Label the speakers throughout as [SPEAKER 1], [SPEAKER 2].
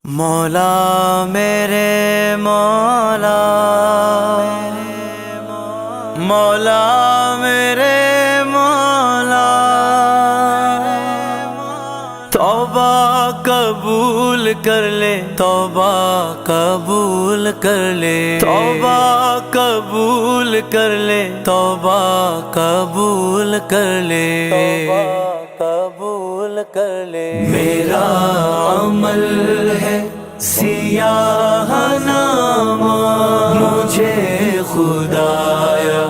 [SPEAKER 1] مولا میرے مولا، مولا میرے مولا، توبہ قبول کر لے، توبہ قبول کر لے، توبہ قبول کر لے، توبہ قبول کر لے، توبہ قبول کر لے۔ میرا عمل ہے سیاہ نامہ، مجھے خدایا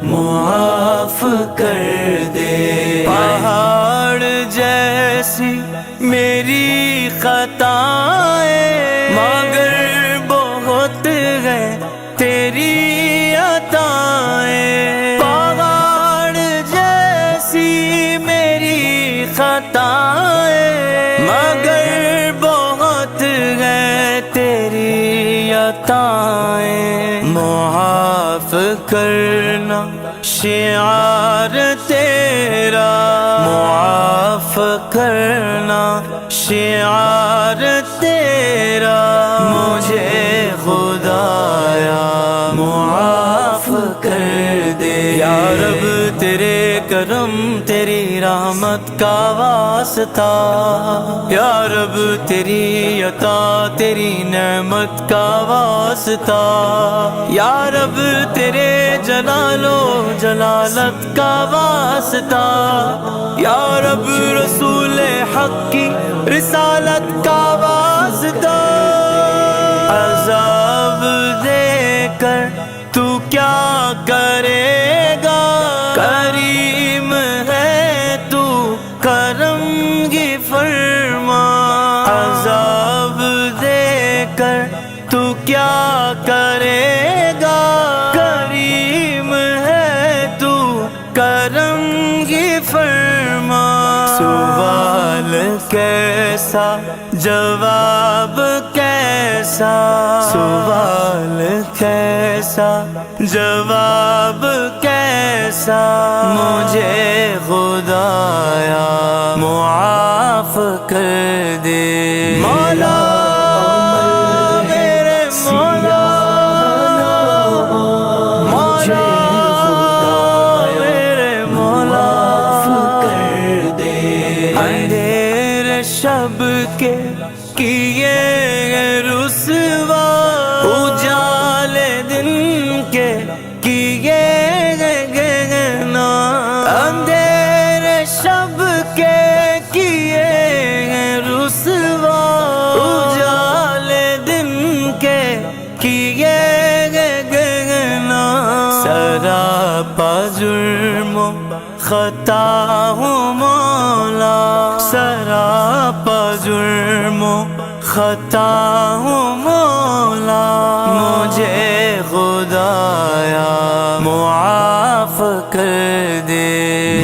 [SPEAKER 1] معاف کر دے۔ پہاڑ جیسی میری خطائیں، مگر بہت ہے تیری عطائیں۔ پہاڑ جیسی میری خطائیں، مگر بہت ہے تیری عطائیں۔ معاف کرنا شعار تیرا، معاف کرنا شعار تیرا، مجھے خدایا معاف کر دے۔ یا رب تیرے کرم تیری رحمت کا واسطہ، یا رب تیری عطا تیری نعمت کا واسطہ، یا رب تیرے جلال و جلالت کا واسطہ، یا رب رسول حق کی رسالت کا واسطہ۔ عذاب دے کر تو کیا کرے گا، کریم ہے تو کرم کی فرما۔ عذاب دے کر تو کیا کرے گا، کریم ہے تو کرم کی فرما۔ سوال کیسا جواب کیسا، سوال کیسا جواب کیسا، مجھے خدایا معاف کر دے۔ مولا میرے مولا، مولا میرے مولا، کر دے۔ اندھیر شب کے کیے رسوا، اجال دن کے کیے گنا، اندھیر شب کے کیے رسوا، اجال دن کے کیے گنا۔ سراپا جرم و خطا ہوں مولا، سراپا جرم و خطا ہوں مولا، مجھے خدایا معاف کر دے۔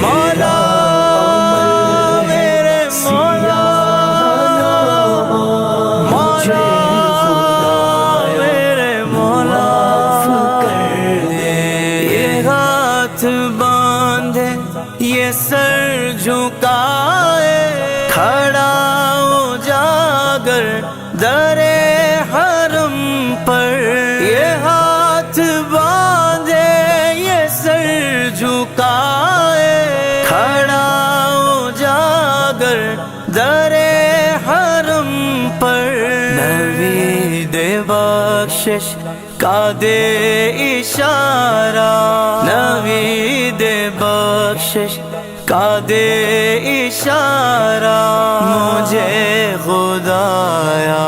[SPEAKER 1] مولا میرے مولا، مولا میرے مولا، کر دے۔ یہ ہاتھ باندھے یہ سر جھکائے، کھڑا ہو جاگر در حرم پر، یہ ہاتھ باندھے یہ سر جھکائے، کھڑا ہو جاگر در حرم پر۔ نوید بخشش کا دے اشارہ، نوید بخشش کا دے اشارہ، مجھے خدایا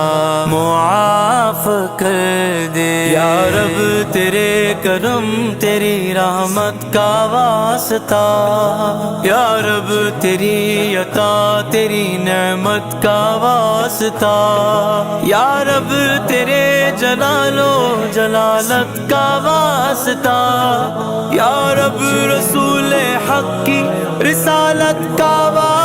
[SPEAKER 1] معاف کر دے۔ یا رب تیرے کرم تیری رحمت کا واسطہ، یا رب تیری عطا تیری نعمت کا واسطہ، یا رب تیرے جلال و جلالت کا واسطہ، یا رب رسول حق کی رسالت کا واسطہ۔